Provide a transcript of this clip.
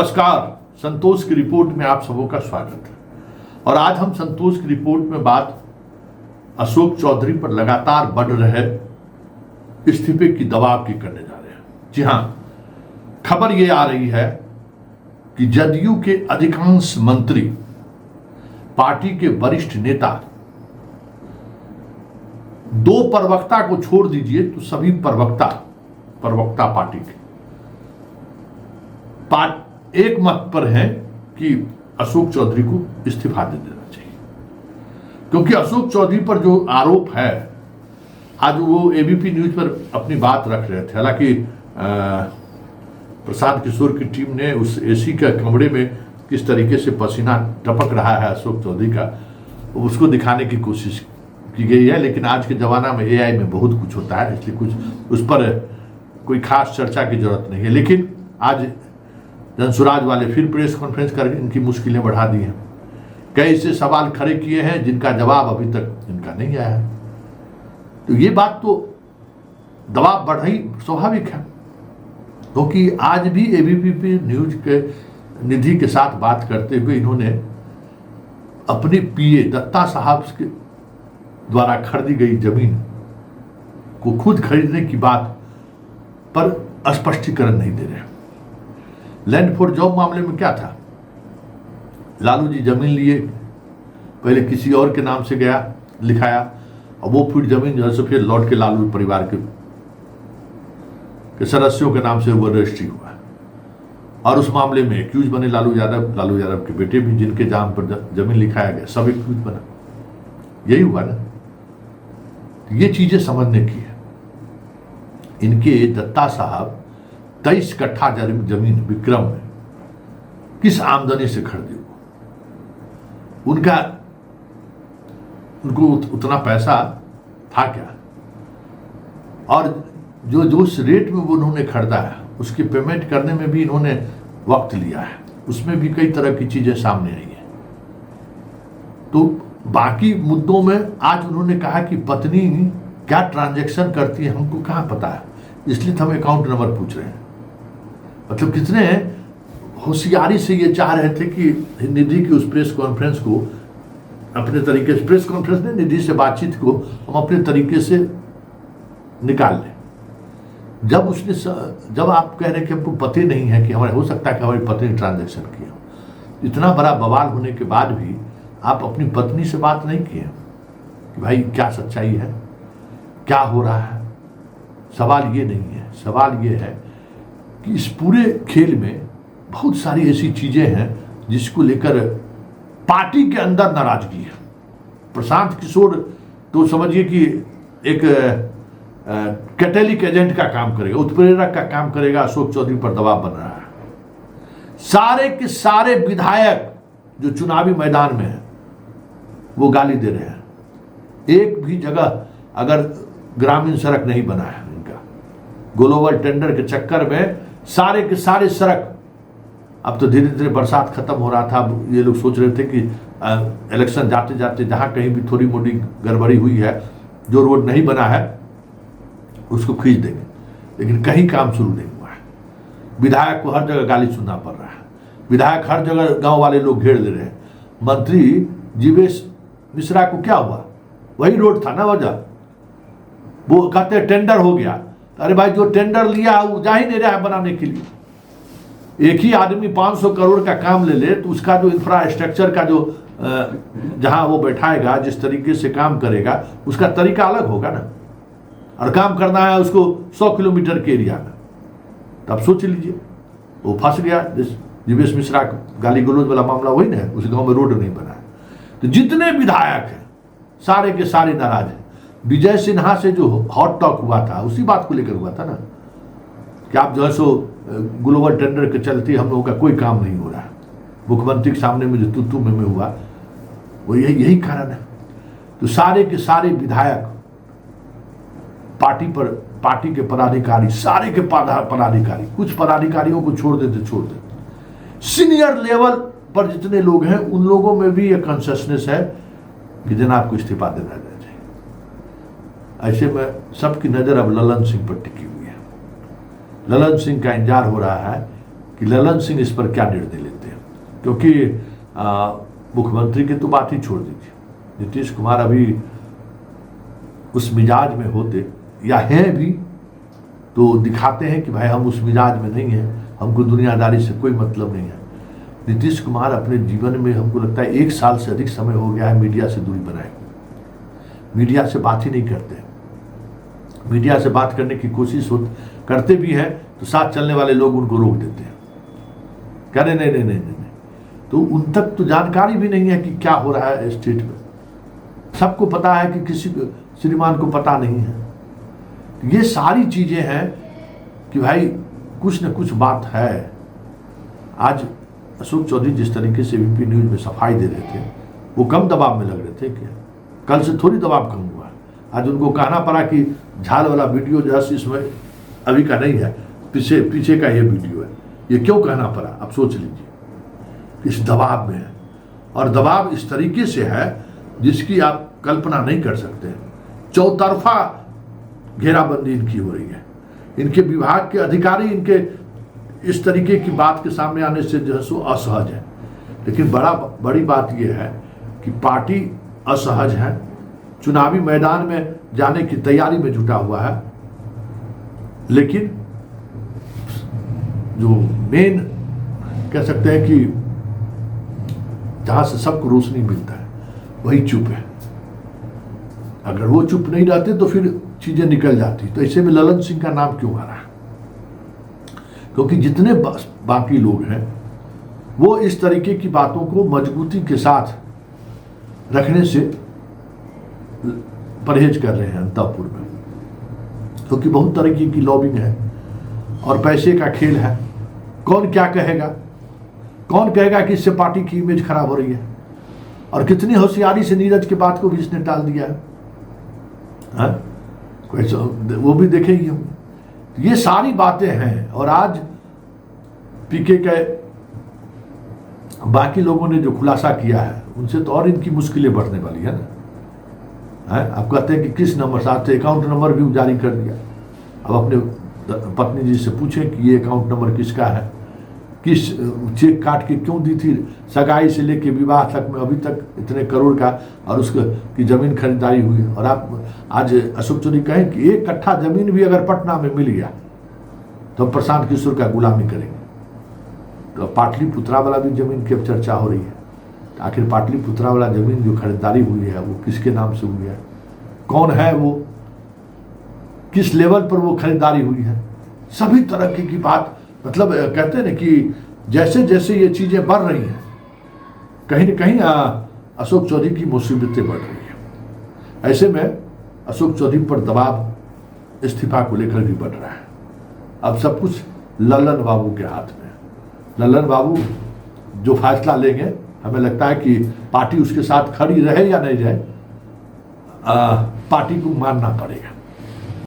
नमस्कार, संतोष की रिपोर्ट में आप सबों का स्वागत है। और आज हम संतोष की रिपोर्ट में बात अशोक चौधरी पर लगातार बढ़ रहे इस्तीफे की दबाव की करने जा रहे हैं। जी हां, खबर यह आ रही है कि जदयू के अधिकांश मंत्री, पार्टी के वरिष्ठ नेता, दो प्रवक्ता को छोड़ दीजिए तो सभी प्रवक्ता पार्टी के एक मत पर है कि अशोक चौधरी को इस्तीफा दे देना चाहिए। क्योंकि अशोक चौधरी पर जो आरोप है, आज वो एबीपी न्यूज पर अपनी बात रख रहे थे। हालांकि प्रशांत किशोर की टीम ने उस एसी के कमरे में किस तरीके से पसीना टपक रहा है अशोक चौधरी का, उसको दिखाने की कोशिश की गई है। लेकिन आज के जमाना में एआई में बहुत कुछ होता है, इसलिए कुछ उस पर कोई खास चर्चा की जरूरत नहीं है। लेकिन आज जनसुराज वाले फिर प्रेस कॉन्फ्रेंस करके इनकी मुश्किलें बढ़ा दी हैं। कई ऐसे सवाल खड़े किए हैं जिनका जवाब अभी तक इनका नहीं आया है। तो ये बात तो दबाव बढ़ रही स्वाभाविक है, क्योंकि आज भी एबीपी न्यूज के निधि के साथ बात करते हुए इन्होंने अपने पीए दत्ता साहब के द्वारा खरीदी गई जमीन को खुद खरीदने की बात पर स्पष्टीकरण नहीं दे रहे। लैंड फॉर जॉब मामले में क्या था, लालू जी जमीन लिए, पहले किसी और के नाम से गया लिखाया, और वो फिर जमीन जो है सो फिर लौट के लालू परिवार के सदस्यों के नाम से वो रजिस्ट्री हुआ। और उस मामले में एक्यूज बने लालू यादव के बेटे भी, जिनके नाम पर जमीन लिखाया गया, सब एक्यूज बना। यही हुआ ना। ये चीजें समझने की है। इनके दत्ता साहब 23 कट्ठा जमीन विक्रम में किस आमदनी से खरीदी? उनको उतना पैसा था क्या? और जो उस रेट में वो उन्होंने खरीदा है, उसकी पेमेंट करने में भी इन्होंने वक्त लिया है। उसमें भी कई तरह की चीजें सामने आई है। तो बाकी मुद्दों में आज उन्होंने कहा कि पत्नी क्या ट्रांजैक्शन करती है हमको कहां पता है, इसलिए तो हम अकाउंट नंबर पूछ रहे हैं। मतलब कितने होशियारी से ये चाह रहे थे कि निधि की उस प्रेस कॉन्फ्रेंस को अपने तरीके से, प्रेस कॉन्फ्रेंस ने निधि से बातचीत को हम अपने तरीके से निकाल लें। जब आप कह रहे हैं कि हमको पता नहीं है कि हमारे, हो सकता है कि हमारी पत्नी ट्रांजैक्शन की हो, इतना बड़ा बवाल होने के बाद भी आप अपनी पत्नी से बात नहीं किए कि भाई क्या सच्चाई है, क्या हो रहा है। सवाल ये नहीं है, सवाल ये है कि इस पूरे खेल में बहुत सारी ऐसी चीजें हैं जिसको लेकर पार्टी के अंदर नाराजगी है। प्रशांत किशोर तो समझिए कि एक कैटेलिक एजेंट का काम करेगा, उत्प्रेरक का काम करेगा। अशोक चौधरी पर दबाव बन रहा है। सारे के सारे विधायक जो चुनावी मैदान में हैं वो गाली दे रहे हैं। एक भी जगह अगर ग्रामीण सड़क नहीं बना है इनका, ग्लोबल टेंडर के चक्कर में सारे के सारे सड़क, अब तो धीरे धीरे बरसात खत्म हो रहा था, ये लोग सोच रहे थे कि इलेक्शन जाते जाते जहां कहीं भी थोड़ी मोटी गड़बड़ी हुई है, जो रोड नहीं बना है उसको खींच देंगे, लेकिन कहीं काम शुरू नहीं हुआ है। विधायक को हर जगह गाली सुनना पड़ रहा है। विधायक हर जगह गांव वाले लोग घेर ले रहे हैं। मंत्री जीवेश मिश्रा को क्या हुआ, वही रोड था ना वजह, वो कहते टेंडर हो गया। अरे भाई, जो टेंडर लिया वो जा ही नहीं रहा है बनाने के लिए। एक ही आदमी 500 करोड़ का काम ले तो उसका जो इंफ्रास्ट्रक्चर का जो जहां वो बैठाएगा, जिस तरीके से काम करेगा, उसका तरीका अलग होगा ना। और काम करना है उसको 100 किलोमीटर के एरिया में, तब सोच लीजिए। वो फंस गया। जीवेश मिश्रा गाली गलौज वाला मामला वही ना, उस गांव में रोड नहीं बना है। तो जितने विधायक हैं सारे के सारे नाराज हैं। विजय सिन्हा से जो हॉट टॉक हुआ था उसी बात को लेकर हुआ था ना, कि आप जो है सो ग्लोबल टेंडर के चलते हम लोगों का कोई काम नहीं हो रहा है। मुख्यमंत्री के सामने में जो तू में हुआ, वो यही कारण है। तो सारे के सारे विधायक, पार्टी के पदाधिकारी, सारे के पदाधिकारी, कुछ पदाधिकारियों को छोड़ देते, सीनियर लेवल पर जितने लोग हैं उन लोगों में भी एक कॉन्शियसनेस है कि जनाब को इस्तीफा देना चाहिए। ऐसे में सबकी नजर अब ललन सिंह पर टिकी हुई है। ललन सिंह का इंतजार हो रहा है कि ललन सिंह इस पर क्या निर्णय लेते हैं, क्योंकि मुख्यमंत्री की तो बात ही छोड़ दीजिए, नीतीश कुमार अभी उस मिजाज में होते या हैं भी तो दिखाते हैं कि भाई हम उस मिजाज में नहीं हैं, हमको दुनियादारी से कोई मतलब नहीं है। नीतीश कुमार अपने जीवन में हमको लगता है 1 साल से अधिक समय हो गया है मीडिया से दूरी बनाए, मीडिया से बात ही नहीं करते। मीडिया से बात करने की कोशिश करते भी हैं तो साथ चलने वाले लोग उनको रोक देते हैं, कह रहे नहीं नहीं नहीं नहीं, तो उन तक तो जानकारी भी नहीं है कि क्या हो रहा है स्टेट में। सबको पता है कि किसी श्रीमान को पता नहीं है। ये सारी चीजें हैं कि भाई कुछ न कुछ बात है। आज अशोक चौधरी जिस तरीके से एबीपी न्यूज में सफाई दे रहे थे, वो कम दबाव में लग रहे थे क्या? कल से थोड़ी दबाव कम हुआ। आज उनको कहना पड़ा कि झाल वाला वीडियो जो है इसमें अभी का नहीं है, पीछे का ये वीडियो है। ये क्यों कहना पड़ा, आप सोच लीजिए। इस दबाव में है, और दबाव इस तरीके से है जिसकी आप कल्पना नहीं कर सकते। चौतरफा घेराबंदी इनकी हो रही है। इनके विभाग के अधिकारी इनके इस तरीके की बात के सामने आने से जो है सो असहज है। लेकिन बड़ी बात यह है कि पार्टी असहज है, चुनावी मैदान में जाने की तैयारी में जुटा हुआ है। लेकिन जो मेन कह सकते हैं कि जहां से सबको रोशनी मिलता है वही चुप है। अगर वो चुप नहीं रहते तो फिर चीजें निकल जाती। तो ऐसे में ललन सिंह का नाम क्यों आ रहा है? क्योंकि जितने बाकी लोग हैं वो इस तरीके की बातों को मजबूती के साथ रखने से परहेज कर रहे हैं अंतःपुर में, क्योंकि बहुत तरीके की लॉबिंग है और पैसे का खेल है। कौन क्या कहेगा, कौन कहेगा कि इससे पार्टी की इमेज खराब हो रही है, और कितनी होशियारी से नीरज की बात को भी इसने टाल दिया है। वो भी देखेंगे हम। ये सारी बातें हैं। और आज पीके के बाकी लोगों ने जो खुलासा किया है उनसे तो और इनकी मुश्किलें बढ़ने वाली है ना। आप कहते हैं कि किस नंबर से, आपसे अकाउंट नंबर भी जारी कर दिया। अब अपने पत्नी जी से पूछें कि ये अकाउंट नंबर किसका है, किस चेक काट के क्यों दी थी, सगाई से लेके विवाह तक में अभी तक इतने करोड़ का और उसकी जमीन खरीदारी हुई। और आप आज अशोक चौधरी कहें कि 1 कट्ठा जमीन भी अगर पटना में मिल गया तो हम प्रशांत किशोर का गुलामी करेंगे। तो पाटलिपुत्रा वाला भी जमीन की अब चर्चा हो रही है। आखिर पाटलिपुत्रा वाला जमीन जो खरीदारी हुई है वो किसके नाम से हुई है, कौन है वो, किस लेवल पर वो खरीदारी हुई है, सभी तरह की बात। मतलब कहते हैं ना कि जैसे जैसे ये चीजें बढ़ रही हैं कहीं न कहीं अशोक चौधरी की मुसीबतें बढ़ रही हैं। ऐसे में अशोक चौधरी पर दबाव इस्तीफा को लेकर भी बढ़ रहा है। अब सब कुछ ललन बाबू के हाथ में है। ललन बाबू जो फैसला लेंगे, हमें लगता है कि पार्टी उसके साथ खड़ी रहे या नहीं रहे, पार्टी को मानना पड़ेगा।